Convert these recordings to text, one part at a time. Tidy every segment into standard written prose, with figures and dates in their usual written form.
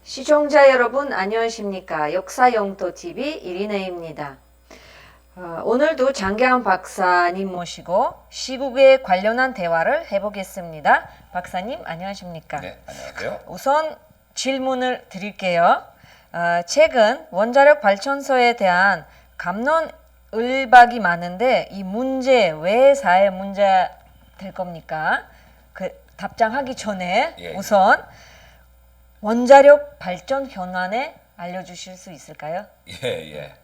시청자 여러분 안녕하십니까. 역사영토TV 이리네입니다. 오늘도 장계환 박사님 모시고 시국에 관련한 대화를 해보겠습니다. 박사님 안녕하십니까. 네, 안녕하세요. 우선 질문을 드릴게요. 최근 원자력 발전소에 대한 갑론을박이 많은데 이 문제 왜 사회 문제 될 겁니까? 그 답장하기 전에 예. 우선 원자력 발전 현안에 알려주실 수 있을까요? 예.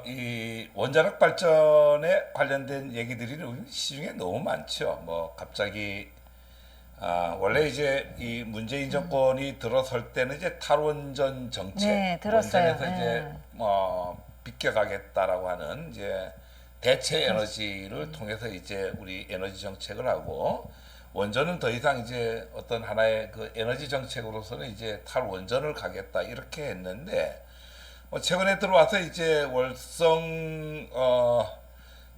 이 원자력 발전에 관련된 얘기들이 우리 시중에 너무 많죠. 갑자기 원래 이제 이 문재인 정권이 들어설 때는 이제 탈원전 정책, 네, 들었어요. 원전에서 이제 비껴가겠다라고 하는 이제 대체 에너지를 통해서 이제 우리 에너지 정책을 하고. 원전은 더 이상 이제 어떤 하나의 그 에너지 정책으로서는 이제 탈원전을 가겠다 이렇게 했는데 최근에 들어와서 이제 월성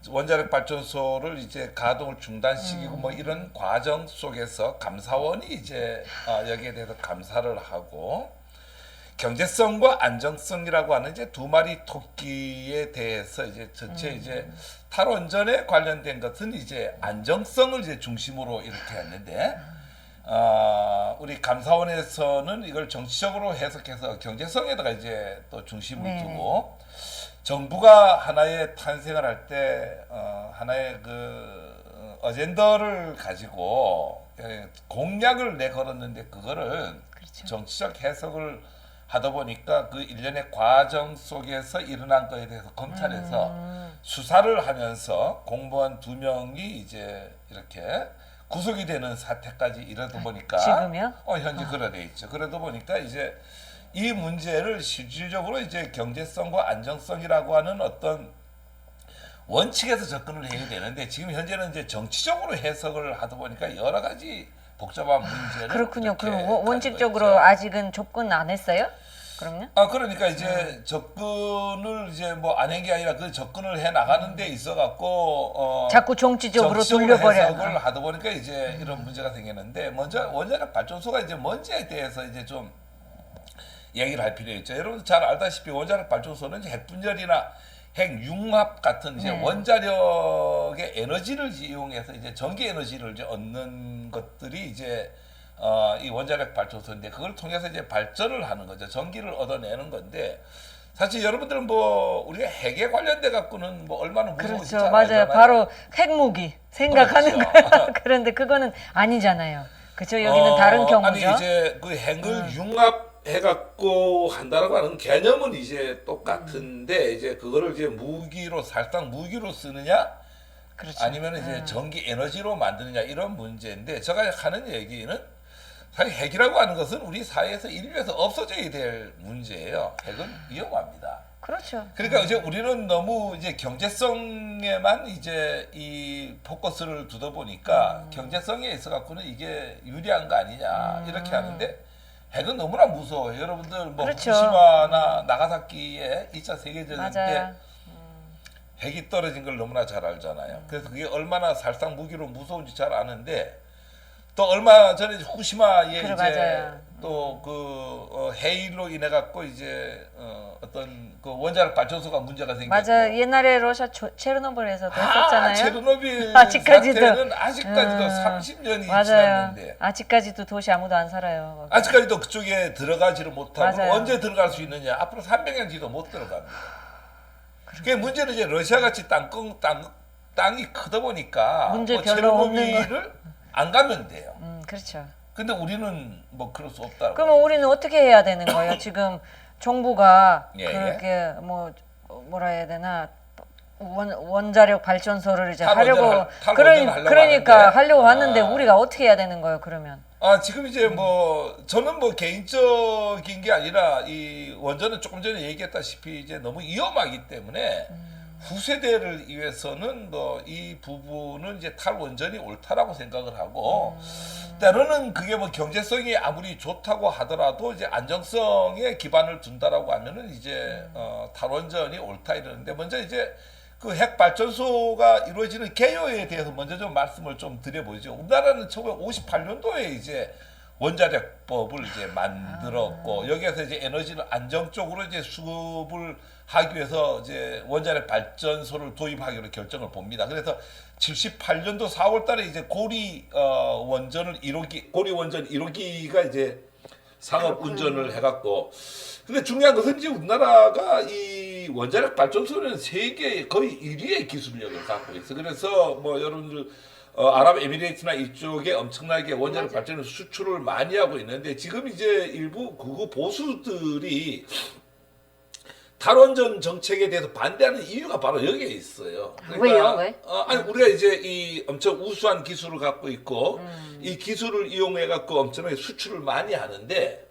원자력 발전소를 이제 가동을 중단시키고 이런 과정 속에서 감사원이 이제 여기에 대해서 감사를 하고 경제성과 안정성이라고 하는 이제 두 마리 토끼에 대해서 이제 전체 이제 탈원전에 관련된 것은 이제 안정성을 이제 중심으로 이렇게 했는데 우리 감사원에서는 이걸 정치적으로 해석해서 경제성에다가 이제 또 중심을 두고 정부가 하나의 탄생을 할 때 하나의 그 어젠더를 가지고 공약을 내걸었는데 그거를 그렇죠. 정치적 해석을 하다 보니까 그 일련의 과정 속에서 일어난 거에 대해서 검찰에서 수사를 하면서 공무원 2명이 이제 이렇게 구속이 되는 사태까지 이르다 보니까 지금요? 현재 그래 돼 있죠. 그러다 보니까 이제 이 문제를 실질적으로 이제 경제성과 안정성이라고 하는 어떤 원칙에서 접근을 해야 되는데 지금 현재는 이제 정치적으로 해석을 하다 보니까 여러 가지 복잡한 문제를 그렇군요. 그럼 가지고 원칙적으로 있죠. 아직은 접근 안 했어요? 그럼요? 그러니까 이제 접근을 이제 안 한 게 아니라 그 접근을 해 나가는 데 있어 갖고 자꾸 정치적으로 돌려버려. 해석을 하다 보니까 이제 이런 문제가 생기는데 먼저 원자력 발전소가 이제 뭔지에 대해서 이제 좀 얘기를 할 필요가 있죠. 여러분 잘 알다시피 원자력 발전소는 이제 핵분열이나 핵융합 같은 이제 원자력의 에너지를 이용해서 이제 전기 에너지를 이제 얻는 것들이 이제 이 원자력 발전소인데 그걸 통해서 이제 발전을 하는 거죠. 전기를 얻어내는 건데 사실 여러분들은 우리가 핵에 관련돼 갖고는 얼마나 무서운지 그렇죠. 잘 맞아요. 알잖아요. 바로 핵무기 생각하는 그렇죠. 거예요. 그런데 그거는 아니잖아요. 그렇죠. 여기는 다른 경우죠. 아니 이제 그 핵을 융합해갖고 한다라고 하는 개념은 이제 똑같은데 이제 그거를 이제 무기로 살상 무기로 쓰느냐 그렇죠. 아니면 이제 전기 에너지로 만드느냐 이런 문제인데 제가 하는 얘기는 사실 핵이라고 하는 것은 우리 사회에서 인류에서 없어져야 될 문제예요. 핵은 위험합니다. 그렇죠. 그러니까 이제 우리는 너무 이제 경제성에만 이제 이 포커스를 두다 보니까 경제성에 있어 갖고는 이게 유리한 거 아니냐 이렇게 하는데 핵은 너무나 무서워요. 여러분들 그렇죠. 후쿠시마나 나가사키의 2차 세계대전 때 맞아요. 핵이 떨어진 걸 너무나 잘 알잖아요. 그래서 그게 얼마나 살상 무기로 무서운지 잘 아는데 또 얼마 전에 후쿠시마에 그래, 이제 맞아요. 또 그 해일로 인해 갖고 이제 어떤 그 원자력 발전소가 문제가 생겼고 맞아요. 옛날에 러시아 체르노빌에서도 했었잖아요. 체르노빌 아직까지도. 사태는 아직까지도 30년이 맞아요. 지났는데 아직까지도 도시 아무도 안 살아요. 거기. 아직까지도 그쪽에 들어가지를 못하고 맞아요. 언제 들어갈 수 있느냐 앞으로 300년 뒤도 못 들어갑니다. 그게 문제는 이제 러시아 같이 땅이 크다 보니까 문제 별로 없는 체르노빌을 안 가면 돼요. 그렇죠. 근데 우리는 그럴 수 없다고. 그러면 우리는 어떻게 해야 되는 거예요? 지금 정부가 예, 그렇게 뭐라 해야 되나 원자력 발전소를 이제 탈원전 하려고 하려고 그러니까 하는데. 하려고 하는데 우리가 어떻게 해야 되는 거예요? 그러면 지금 이제 저는 개인적인 게 아니라 이 원전은 조금 전에 얘기했다시피 이제 너무 위험하기 때문에 후세대를 위해서는 이 부분은 이제 탈원전이 옳다라고 생각을 하고 때로는 그게 경제성이 아무리 좋다고 하더라도 이제 안정성에 기반을 둔다라고 하면은 이제 탈원전이 옳다 이러는데 먼저 이제 그 핵발전소가 이루어지는 개요에 대해서 먼저 좀 말씀을 좀 드려보죠. 우리나라는 1958년도에 이제 원자력법을 이제 만들었고 여기에서 이제 에너지를 안정적으로 이제 수급을 하기 위해서 이제 원자력 발전소를 도입하기로 결정을 봅니다. 그래서 78년도 4월달에 이제 고리 원전 1호기가 이제 상업 운전을 해갖고 근데 중요한 것은 이제 우리나라가 이 원자력 발전소는 세계 거의 1위의 기술력을 갖고 있어. 그래서 뭐 여러분들 아랍에미레이트나 이쪽에 엄청나게 원자력 발전 수출을 많이 하고 있는데 지금 이제 일부 극우 보수들이 탈원전 정책에 대해서 반대하는 이유가 바로 여기에 있어요. 왜요? 왜? 아니 우리가 이제 이 엄청 우수한 기술을 갖고 있고 이 기술을 이용해 갖고 엄청나게 수출을 많이 하는데.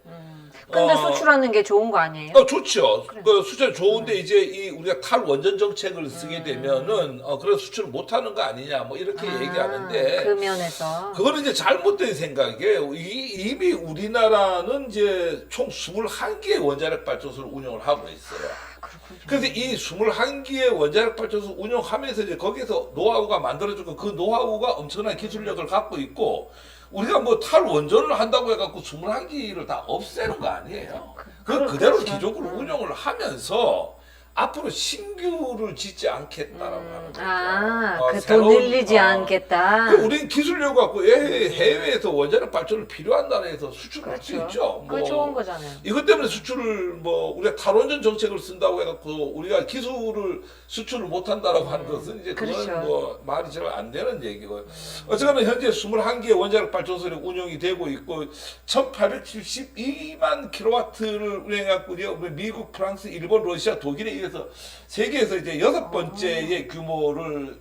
근데 수출하는 게 좋은 거 아니에요? 좋죠. 그 수출 좋은데 이제 이 우리가 탈원전 정책을 쓰게 되면은 그런 수출을 못 하는 거 아니냐 뭐 이렇게 얘기하는데 그 면에서 그거는 이제 잘못된 생각이에요. 이미 우리나라는 이제 총 21개의 원자력 발전소를 운영을 하고 있어요. 그래서 이 21개의 원자력 발전소 운영하면서 이제 거기서 노하우가 만들어지고 그 노하우가 엄청난 기술력을 갖고 있고 우리가 뭐 탈원전을 한다고 해갖고 21기를 다 없애는 거 아니에요. 그대로 그렇죠. 기존으로 운영을 하면서 앞으로 신규를 짓지 않겠다라고 하는 거죠. 그 돈 늘리지 않겠다. 우리는 기술력 갖고 해외에서 원자력 발전을 필요한 나라에서 수출할 수 있죠. 그 좋은 거잖아요. 이것 때문에 수출을 뭐 우리가 탈원전 정책을 쓴다고 해갖고 우리가 기술을 수출을 못한다라고 하는 것은 이제 그건 그렇죠. 뭐 말이 잘 안 되는 얘기고요. 어쨌거나 현재 21개의 원자력 발전소가 운영이 되고 있고 1,872만 킬로와트를 운영해갖고 미국, 프랑스, 일본, 러시아, 독일에 이어서 세계에서 이제 6번째의 규모를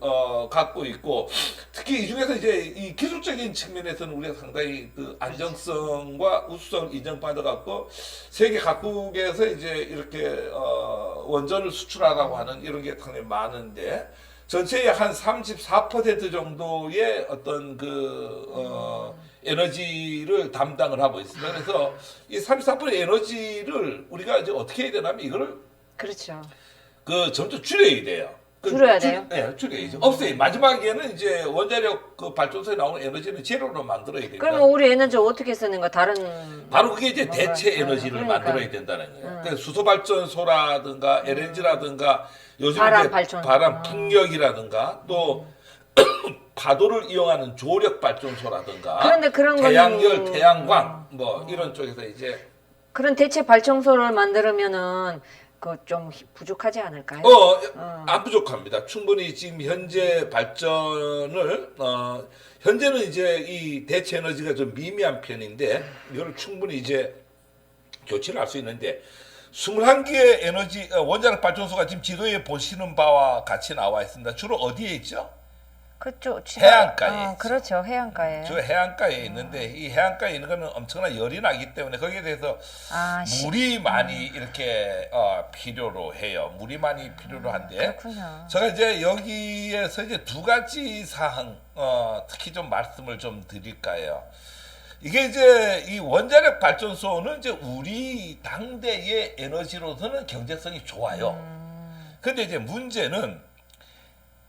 갖고 있고 특히 이 중에서 이제 이 기술적인 측면에서는 우리가 상당히 그 안정성과 우수성을 인정받아 갖고 세계 각국에서 이제 이렇게 원전을 수출하라고 하는 이런 게 상당히 많은데 전체의 한 34% 정도의 어떤 에너지를 담당을 하고 있습니다. 그래서 이 34% 에너지를 우리가 이제 어떻게 해야 되냐면 이거를 그렇죠. 점점 줄여야 돼요. 줄여야 돼요? 네, 줄여야죠. 없어요. 마지막에는 이제 원자력 그 발전소에 나오는 에너지는 제로로 만들어야 돼요. 그러면 우리 에너지 어떻게 쓰는 거 다른 바로 그게 이제 뭔가, 대체 에너지를 그러니까. 만들어야 된다는 거예요. 그러니까 수소 발전소라든가 LNG라든가 요즘 바람 이제 발전소. 바람 풍력이라든가 또 파도를 이용하는 조력 발전소라든가 그런데 그런 거는 태양열, 태양광 뭐 이런 쪽에서 이제 그런 대체 발전소를 만들면은 그 좀 부족하지 않을까요? 안 부족합니다. 충분히 지금 현재 발전을 현재는 이제 이 대체 에너지가 좀 미미한 편인데 이걸 충분히 이제 교체를 할 수 있는데 21개의 에너지 원자력 발전소가 지금 지도에 보시는 바와 같이 나와 있습니다. 주로 어디에 있죠? 그쪽 해안가에 있죠. 그렇죠. 해안가에. 저 해안가에 있는데 이 해안가에 있는 거는 엄청난 열이 나기 때문에 거기에 대해서 물이 많이 이렇게 필요로 해요. 물이 많이 필요로 한데 그렇군요. 제가 이제 여기에서 이제 두 가지 사항 특히 좀 말씀을 좀 드릴까 해요. 이게 이제 이 원자력 발전소는 이제 우리 당대의 에너지로서는 경제성이 좋아요. 근데 이제 문제는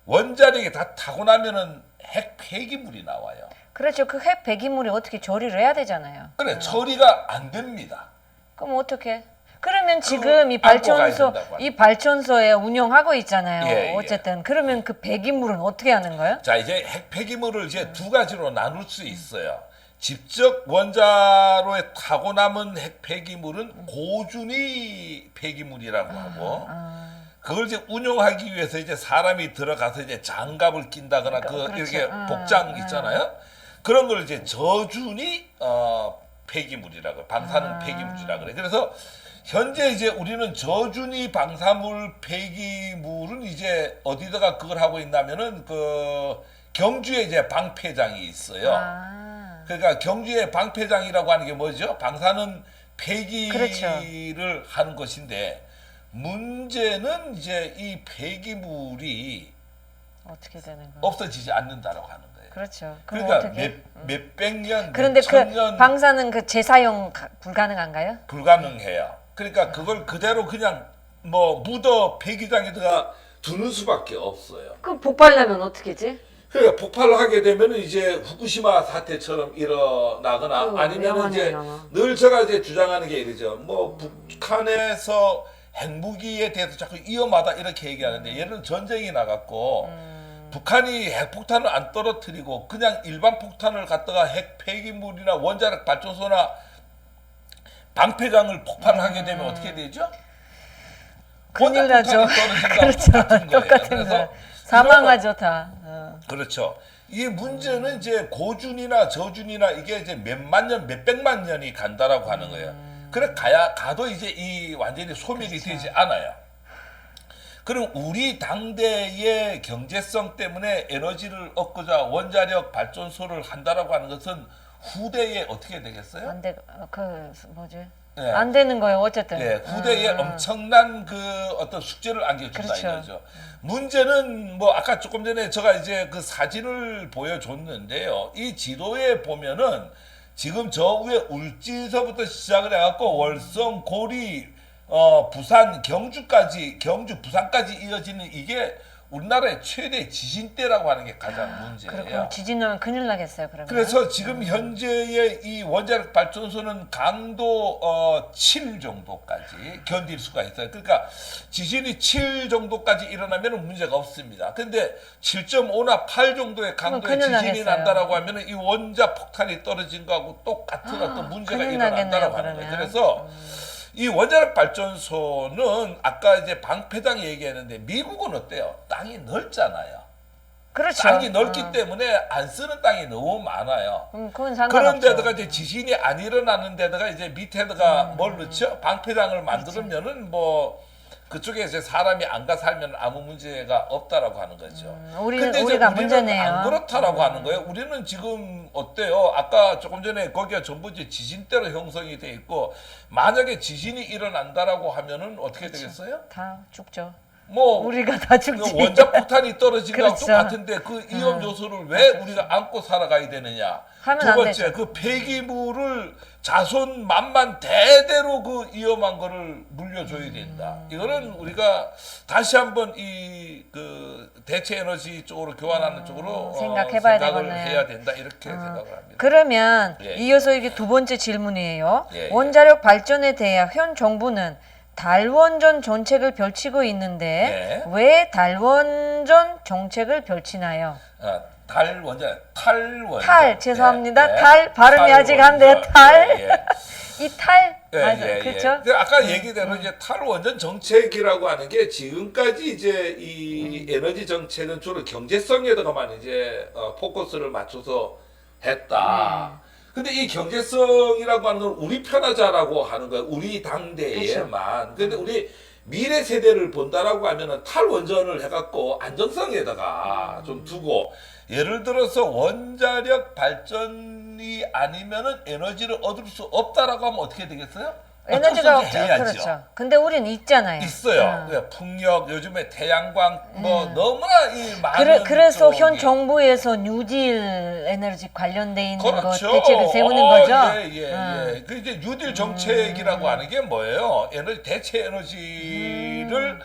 원자력이 다 타고 나면은 핵 폐기물이 나와요. 그렇죠. 그 핵 배기물이 어떻게 처리를 해야 되잖아요. 그래 처리가 안 됩니다. 그럼 어떻게? 그러면 지금 이 발전소에 운영하고 있잖아요. 예. 어쨌든 그러면 그 배기물은 어떻게 하는 거예요? 자 이제 핵 폐기물을 이제 두 가지로 나눌 수 있어요. 직접 원자로에 타고 남은 핵 폐기물은 고준위 폐기물이라고 하고 그걸 이제 운용하기 위해서 이제 사람이 들어가서 이제 장갑을 낀다거나 그렇죠. 이렇게 복장 있잖아요. 그런 걸 이제 저준위 폐기물이라고 방사능 폐기물이라고 그래. 그래서 현재 이제 우리는 저준위 방사물 폐기물은 이제 어디다가 그걸 하고 있냐면은 그 경주에 이제 방패장이 있어요. 그러니까 경주의 방패장이라고 하는 게 뭐죠? 방사능 폐기를 그렇죠. 하는 것인데 문제는 이제 이 폐기물이 어떻게 되는 거예요? 없어지지 않는다라고 하는 거예요. 그렇죠. 그럼 그러니까 어떻게? 몇백 년, 그런데 몇천 그 년 방사능 그 재사용 불가능한가요? 불가능해요. 그러니까 그걸 그대로 그냥 뭐 묻어 폐기장에다가 두는 수밖에 없어요. 그럼 폭발나면 어떻게지? 그러니까 폭발을 하게 되면 이제 후쿠시마 사태처럼 일어나거나 아니면 위험하네, 이제 위험하. 늘 제가 이제 주장하는 게 이러죠. 뭐 북한에서 핵무기에 대해서 자꾸 위험하다 이렇게 얘기하는데 얘는 전쟁이 나갔고 북한이 핵폭탄을 안 떨어뜨리고 그냥 일반 폭탄을 갖다가 핵 폐기물이나 원자력 발전소나 방패장을 폭발을 하게 되면 어떻게 되죠? 큰일 나죠. 그렇죠. 똑같은 거예요. 똑같은 그래서 거예요. 사망하죠 다. 그렇죠. 이 문제는 이제 고준이나 저준이나 이게 이제 몇만 년, 몇백만 년이 간다라고 하는 거예요. 그래 가도 이제 이 완전히 소멸이 그렇죠. 되지 않아요. 그럼 우리 당대의 경제성 때문에 에너지를 얻고자 원자력 발전소를 한다라고 하는 것은 후대에 어떻게 되겠어요? 안돼 그 뭐지? 네. 안 되는 거예요 어쨌든. 네, 후대에 엄청난 그 어떤 숙제를 안겨준다 그렇죠. 이거죠. 문제는 뭐 아까 조금 전에 제가 이제 그 사진을 보여줬는데요. 이 지도에 보면은 지금 저 위에 울진서부터 시작을 해갖고 월성, 고리, 부산, 경주, 부산까지 이어지는 이게 우리나라의 최대 지진대라고 하는 게 가장 문제예요. 그리고 지진 나면 큰일 나겠어요 그러면. 그래서 지금 현재의 이 원자력 발전소는 강도 7 정도까지 견딜 수가 있어요. 그러니까 지진이 7 정도까지 일어나면 문제가 없습니다. 근데 7.5나 8 정도의 강도의 큰일 지진이 나겠어요. 난다라고 하면 이 원자 폭탄이 떨어진 거하고 똑같은 어떤 문제가 큰일 일어난다라고 나겠네요, 하는 거예요. 그러면. 그래서 이 원자력 발전소는 아까 이제 방패장 얘기했는데 미국은 어때요? 땅이 넓잖아요. 그렇죠. 땅이 넓기 때문에 안 쓰는 땅이 너무 많아요. 그건 그런 상관없죠. 데다가 이제 지진이 안 일어나는 데다가 이제 밑에다가 뭘 넣죠? 방패장을 만들면은 뭐 그쪽에 이제 사람이 안 가 살면 아무 문제가 없다라고 하는 거죠. 근데 이제 우리가 우리는 문제네요. 안 그렇다라고 하는 거예요. 우리는 지금 어때요? 아까 조금 전에 거기가 전부 이제 지진대로 형성이 돼 있고 만약에 지진이 일어난다라고 하면은 어떻게 되겠어요? 다 죽죠. 뭐 우리가 다 죽지. 원자 폭탄이 떨어진 거랑 그렇죠. 똑같은데 그 위험 요소를 왜 우리가 안고 살아가야 되느냐? 하면 두 안 번째, 되죠. 그 폐기물을 자손 만만 대대로 그 위험한 거를 물려줘야 된다. 이거는 우리가 다시 한번 이 그 대체 에너지 쪽으로 교환하는 쪽으로 생각해봐야 생각을 되겠네요. 해야 된다 이렇게 생각을 합니다. 그러면 예. 이어서 이게 두 번째 질문이에요. 예, 예. 원자력 발전에 대해 현 정부는 달원전 정책을 펼치고 있는데 예. 왜 달원전 정책을 펼치나요? 달 원자, 탈 원자. 탈 죄송합니다. 예, 예. 탈 발음이 탈 아직 안 돼요. 원자. 탈. 예, 예. 이 탈. 예, 맞아. 예, 그렇죠? 예. 아까 얘기대로 이제 탈원전 정책이라고 하는 게 지금까지 이제 이 에너지 정책은 주로 경제성에다가만 이제 포커스를 맞춰서 했다. 근데 이 경제성이라고 하는 건 우리 편하자라고 하는 거예요. 우리 당대에만. 근데 우리 미래 세대를 본다라고 하면은 탈원전을 해갖고 안정성에다가 좀 두고 예를 들어서 원자력 발전이 아니면은 에너지를 얻을 수 없다라고 하면 어떻게 되겠어요? 에너지가 어쩔 수 없이 없죠. 해야죠. 그렇죠. 근데 우리는 있잖아요. 있어요. 그러니까 풍력, 요즘에 태양광 뭐 너무나 이 많은 그래서 현 쪽이- 정부에서 뉴딜 에너지 관련돼 있는 것 그렇죠. 대책을 세우는 거죠. 예. 그 이제 뉴딜 정책이라고 하는 게 뭐예요? 대체 에너지를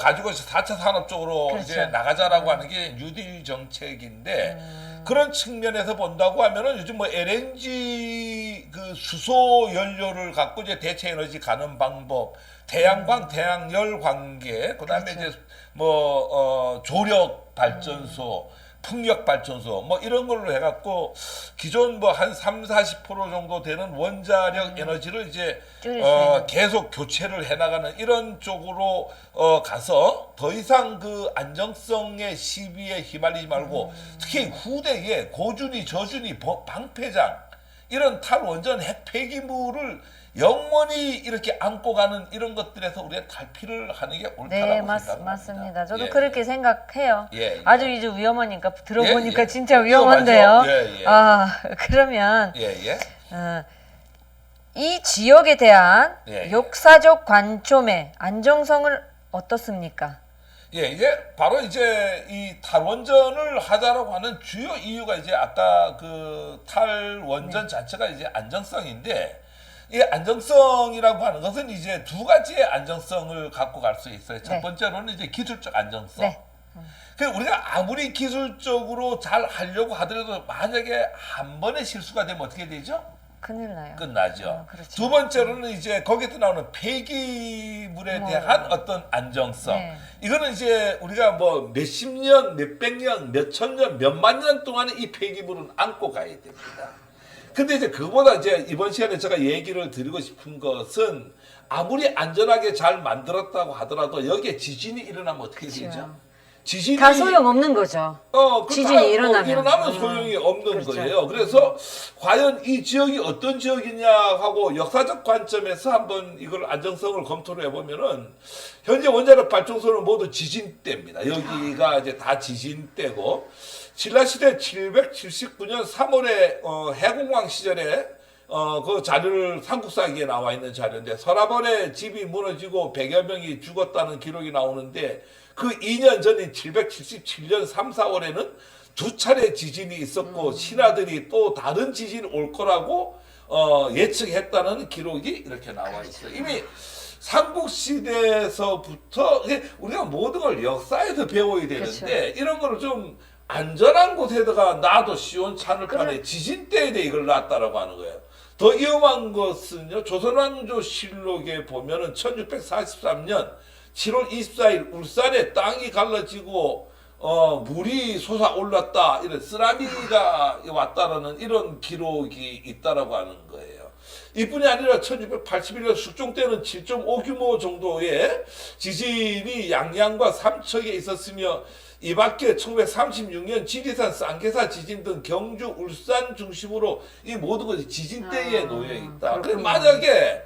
가지고 4차 산업 쪽으로 그렇죠. 이제 나가자라고 하는 게 뉴딜 정책인데 그런 측면에서 본다고 하면은 요즘 뭐 LNG 그 수소 연료를 갖고 이제 대체 에너지 가는 방법, 태양광, 태양열 관계, 그다음에 그렇죠. 이제 뭐 조력 발전소, 풍력 발전소 뭐 이런 걸로 해갖고 기존 뭐 한 30-40% 정도 되는 원자력 에너지를 이제 줄일 수 있는. 계속 교체를 해나가는 이런 쪽으로 가서 더 이상 그 안정성의 시비에 휘말리지 말고 특히 후대에 고준위, 저준위, 방패장 이런 탈원전 핵 폐기물을 영원히 이렇게 안고 가는 이런 것들에서 우리가 탈피를 하는 게 옳다라고 네, 생각합니다. 맞습니다. 저도 예, 그렇게 생각해요. 예, 예. 아주 이제 위험하니까 들어보니까 예, 예. 진짜 위험한데요. 위험하죠. 예, 예. 그러면 예. 이 지역에 대한 예, 예. 역사적 관점의 안정성을 어떻습니까? 예, 이제 바로 이제 이 탈원전을 하자라고 하는 주요 이유가 이제 아까 그 탈원전 자체가 이제 안정성인데 이 안정성이라고 하는 것은 이제 두 가지의 안정성을 갖고 갈 수 있어요. 첫 네. 번째로는 이제 기술적 안정성. 네. 그러니까 우리가 아무리 기술적으로 잘 하려고 하더라도 만약에 한 번의 실수가 되면 어떻게 되죠? 큰일 나요. 끝나죠. 그렇죠. 두 번째로는 이제 거기서 나오는 폐기물에 대한 어떤 안정성. 네. 이거는 이제 우리가 뭐 몇십 년, 몇백 년, 몇천 년, 몇만 년 동안에 이 폐기물은 안고 가야 됩니다. 근데 이제 그보다 이제 이번 시간에 제가 얘기를 드리고 싶은 것은 아무리 안전하게 잘 만들었다고 하더라도 여기에 지진이 일어나면 어떻게 되죠? 지진이 다 소용없는 거죠. 지진이 일어나면. 소용이 없는 그렇죠. 거예요. 그래서 과연 이 지역이 어떤 지역이냐 하고 역사적 관점에서 한번 이걸 안정성을 검토를 해보면은 현재 원자력 발전소는 모두 지진대입니다. 여기가 이제 다 지진대고 신라시대 779년 3월에 해공왕 시절에 그 자료를 삼국사기에 나와 있는 자료인데 서라벌의 집이 무너지고 100여 명이 죽었다는 기록이 나오는데 그 2년 전인 777년 3, 4월에는 두 차례 지진이 있었고 신하들이 또 다른 지진이 올 거라고 예측했다는 기록이 이렇게 나와 있어요. 이미 삼국시대에서부터 우리가 모든 걸 역사에서 배워야 되는데 이런 거를 좀 안전한 곳에다가 놔도 시원찮을판에 지진대에 대해 이걸 놨다라고 하는 거예요. 더 위험한 것은요, 조선왕조실록에 보면은 1643년 7월 24일 울산에 땅이 갈라지고 물이 솟아올랐다, 이런 쓰나미가 왔다라는 이런 기록이 있다라고 하는 거예요. 이뿐이 아니라 1681년 숙종 때는 7.5 규모 정도의 지진이 양양과 삼척에 있었으며 이 밖에 1936년 지리산 쌍계사 지진 등 경주, 울산 중심으로 이 모든 것이 지진대에 놓여 있다. 그래서 만약에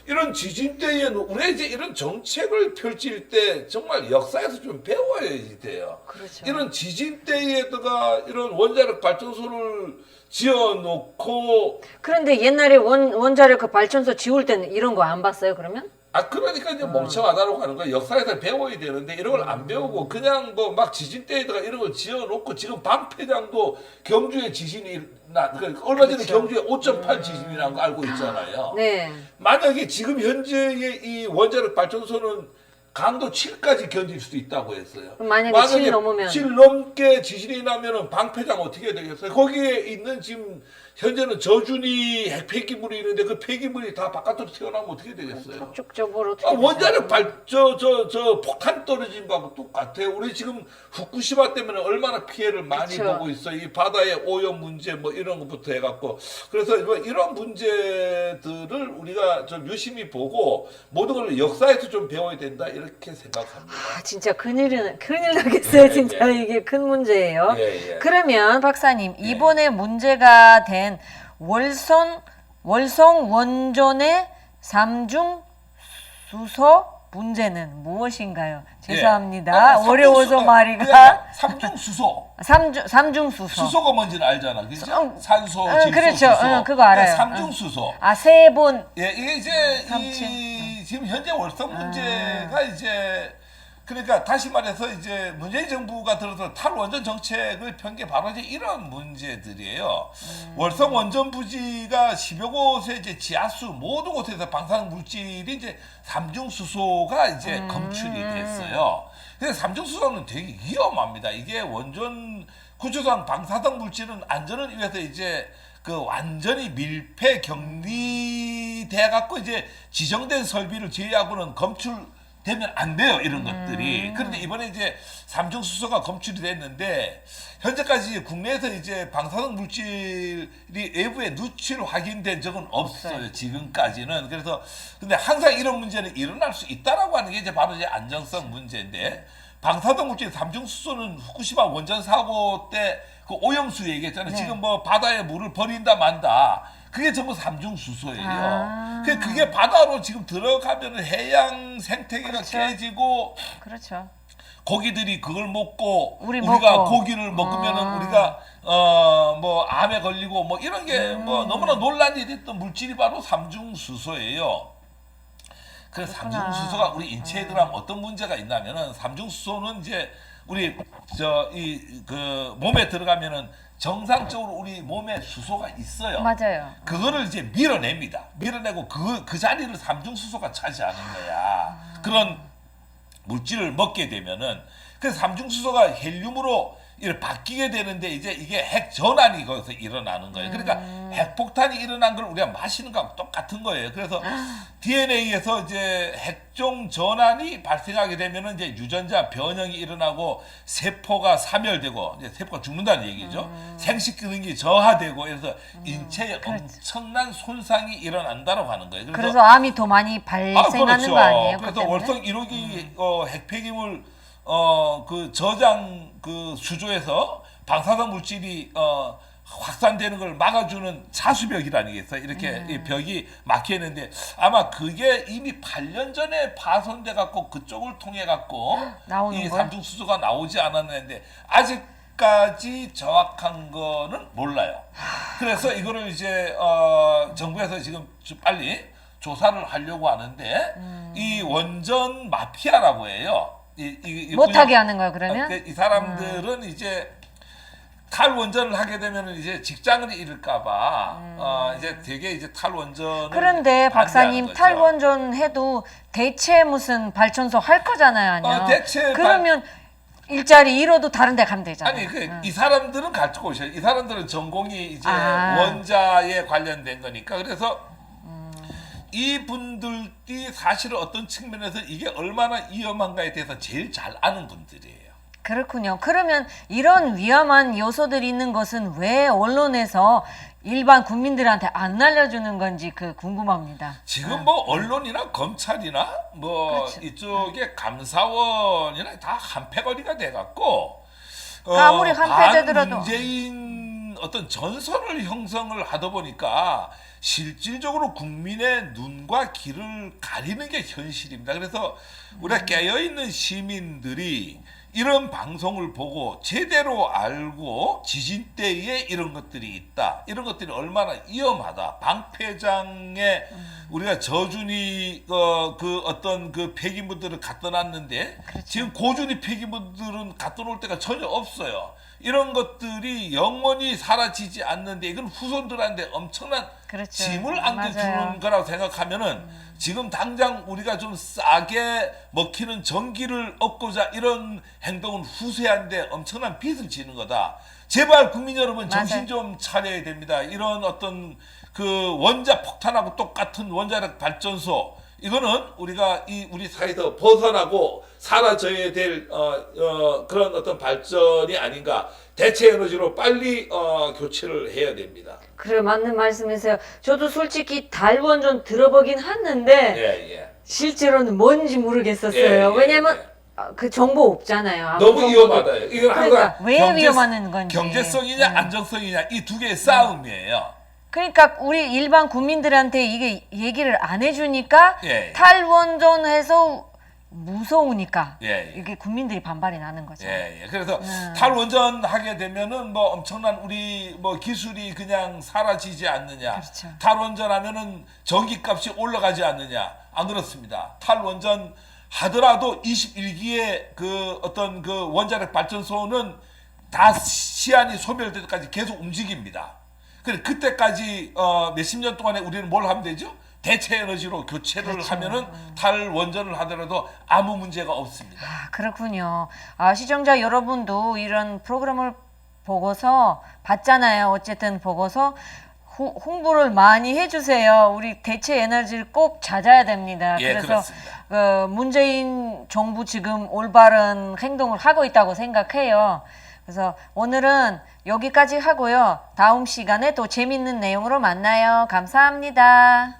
이런 지진대에 우리가 이제 이런 정책을 펼칠 때 정말 역사에서 좀 배워야 돼요. 그렇죠. 이런 지진대에다가 이런 원자력 발전소를 지어놓고 그런데 옛날에 원자력 그 발전소 지을 때는 이런 거 안 봤어요, 그러면? 그러니까 이제 멍청하다라고 하는 거야. 역사에서 배워야 되는데 이런 걸 안 배우고 그냥 뭐 막 지진대에다가 이런 걸 지어놓고 지금 방패장도 경주에 지진이 그러니까 얼마 전에 그렇죠. 경주에 5.8 지진이 난 거 알고 있잖아요. 네. 만약에 지금 현재의 이 원자력 발전소는 강도 7까지 견딜 수도 있다고 했어요. 만약에 7 넘으면 7 넘게 지진이 나면은 방패장 어떻게 되겠어요? 거기에 있는 지금 현재는 저준위 핵폐기물이 있는데 그 폐기물이 다 바깥으로 튀어나오면 어떻게 되겠어요? 쭉적으로 원자력 저 폭탄 떨어진 거하고 똑같아요. 우리 지금 후쿠시마 때문에 얼마나 피해를 많이 그쵸. 보고 있어요. 이 바다의 오염 문제 뭐 이런 것부터 해갖고 그래서 뭐 이런 문제들을 우리가 좀 유심히 보고 모든 걸 역사에서 좀 배워야 된다 이렇게 생각합니다. 진짜 큰일 나겠어요. 예, 진짜 이게 큰 문제예요. 예. 그러면 박사님 이번에 문제가 된 월성 원전의 삼중 수소 문제는 무엇인가요? 죄송합니다. 어려워서 말이가 삼중 수소. 삼중 수소. 수소가 뭔지는 알잖아, 그죠? 산소, 질소, 그렇죠. 수소. 그거 알아요. 삼중 수소. 세 번. 예, 이게 이제 지금 현재 월성 문제가 이제 그러니까 다시 말해서 이제 문재인 정부가 들어서 탈원전 정책을 편 게 바로 이제 이런 문제들이에요. 월성 원전 부지가 10여 곳에 이제 지하수 모든 곳에서 방사능 물질이 이제 삼중수소가 이제 검출이 됐어요. 근데 삼중수소는 되게 위험합니다. 이게 원전 구조상 방사능 물질은 안전을 위해서 이제 그 완전히 밀폐 격리돼 갖고 이제 지정된 설비를 제외하고는 검출되면 안 돼요, 이런 것들이. 그런데 이번에 이제 삼중수소가 검출이 됐는데 현재까지 국내에서 이제 방사능 물질이 외부에 누출 확인된 적은 없어요, 지금까지는. 그래서 근데 항상 이런 문제는 일어날 수 있다라고 하는 게 이제 바로 이제 안정성 문제인데 방사능 물질 삼중수소는 후쿠시마 원전 사고 때 그 오염수 얘기했잖아요. 지금 뭐 바다에 물을 버린다 만다. 그게 전부 삼중수소예요. 그게 바다로 지금 들어가면 해양 생태계가 깨지고 그렇죠. 고기들이 그걸 먹고 우리가 먹고. 고기를 먹으면은 우리가 뭐 암에 걸리고 뭐 이런 게 뭐 너무나 논란이 됐던 물질이 바로 삼중수소예요. 그 삼중수소가 우리 인체에 들어가면 어떤 문제가 있냐면은 삼중수소는 이제 우리 그 몸에 들어가면은 정상적으로 우리 몸에 수소가 있어요. 맞아요. 그거를 이제 밀어냅니다. 밀어내고 그 자리를 삼중수소가 차지하는 거야. 그런 물질을 먹게 되면은 그래서 삼중수소가 헬륨으로 이렇게 바뀌게 되는데 이제 이게 핵 전환이 거기서 일어나는 거예요. 그러니까 핵폭탄이 일어난 걸 우리가 마시는 거하고 똑같은 거예요. 그래서 DNA에서 이제 핵종 전환이 발생하게 되면은 이제 유전자 변형이 일어나고 세포가 사멸되고 이제 세포가 죽는다는 얘기죠. 생식 기능이 저하되고 그래서 인체에 엄청난 손상이 일어난다라고 하는 거예요. 그래서 암이 더 많이 발생하는 그렇죠. 거 아니에요? 그래서 그 때문에? 월성 1호기 핵 폐기물 그 저장 그 수조에서 방사성 물질이 확산되는 걸 막아주는 차수벽이라니겠어요. 이렇게 이 벽이 막혀 있는데 아마 그게 이미 8년 전에 파손돼 갖고 그쪽을 통해 갖고 나오는 이 거야? 삼중수소가 나오지 않았는데 아직까지 정확한 거는 몰라요. 그래서 이거를 이제 정부에서 지금 빨리 조사를 하려고 하는데 이 원전 마피아라고 해요. 못하게 하는 거야 그러면? 이 사람들은 이제 탈원전을 하게 되면 이제 직장을 잃을까봐 이제 되게 이제 탈원전을 그런데 박사님 거죠. 탈원전 해도 대체 무슨 발전소 할 거잖아요, 아니요? 대체 그러면 일자리 잃어도 다른 데 가면 되잖아요. 아니 이 사람들은 가르쳐 오셔요. 이 사람들은 전공이 이제 아. 원자에 관련된 거니까 그래서 이분들이 사실은 어떤 측면에서 이게 얼마나 위험한가에 대해서 제일 잘 아는 분들이에요. 그렇군요. 그러면 이런 위험한 요소들이 있는 것은 왜 언론에서 일반 국민들한테 안 알려주는 건지 궁금합니다. 지금 뭐 언론이나 검찰이나 뭐 그렇죠. 이쪽에 감사원이나 다 한패거리가 돼갖고 아무리 한패되더라도 문재인 어떤 전선을 형성을 하다 보니까 실질적으로 국민의 눈과 귀를 가리는 게 현실입니다. 그래서 우리가 깨어있는 시민들이 이런 방송을 보고 제대로 알고 지진 때에 이런 것들이 있다. 이런 것들이 얼마나 위험하다. 방패장에 우리가 저준이 그 어떤 그 폐기물들을 갖다 놨는데 그렇죠. 지금 고준위 폐기물들은 갖다 놓을 데가 전혀 없어요. 이런 것들이 영원히 사라지지 않는데 이건 후손들한테 엄청난 그렇죠. 짐을 맞아요. 안겨주는 거라고 생각하면은 지금 당장 우리가 좀 싸게 먹히는 전기를 얻고자 이런 행동은 후세한데 엄청난 빚을 지는 거다. 제발 국민 여러분 정신 맞아요. 좀 차려야 됩니다. 이런 어떤 그 원자 폭탄하고 똑같은 원자력 발전소 이거는 우리가 우리 사회에서 벗어나고 사라져야 될 그런 어떤 발전이 아닌가. 대체 에너지로 빨리 교체를 해야 됩니다. 그래 맞는 말씀이세요. 저도 솔직히 달원전 들어보긴 했는데 예. 실제로는 뭔지 모르겠었어요. 왜냐면 그 정보 없잖아요. 아무 너무 정보도. 위험하다요. 이건 그러니까 항상 왜 위험한 건지. 경제성이냐 안정성이냐 이 두 개의 싸움이에요. 그러니까 우리 일반 국민들한테 이게 얘기를 안 해주니까 예. 탈원전해서 무서우니까 예. 이게 국민들이 반발이 나는 거죠. 예. 그래서 탈원전 하게 되면은 뭐 엄청난 우리 뭐 기술이 그냥 사라지지 않느냐. 그렇죠. 탈원전 하면은 전기값이 올라가지 않느냐. 안 그렇습니다. 탈원전 하더라도 21기의 그 어떤 그 원자력 발전소는 다 시한이 소멸될 때까지 계속 움직입니다. 그래 그때까지 몇십 년 동안에 우리는 뭘 하면 되죠? 대체 에너지로 교체를 그렇죠. 하면은 탈원전을 하더라도 아무 문제가 없습니다. 그렇군요. 시청자 여러분도 이런 프로그램을 보고서 봤잖아요. 어쨌든 보고서 홍보를 많이 해주세요. 우리 대체 에너지를 꼭 찾아야 됩니다. 예, 그래서 그렇습니다. 문재인 정부 지금 올바른 행동을 하고 있다고 생각해요. 그래서 오늘은 여기까지 하고요. 다음 시간에 또 재밌는 내용으로 만나요. 감사합니다.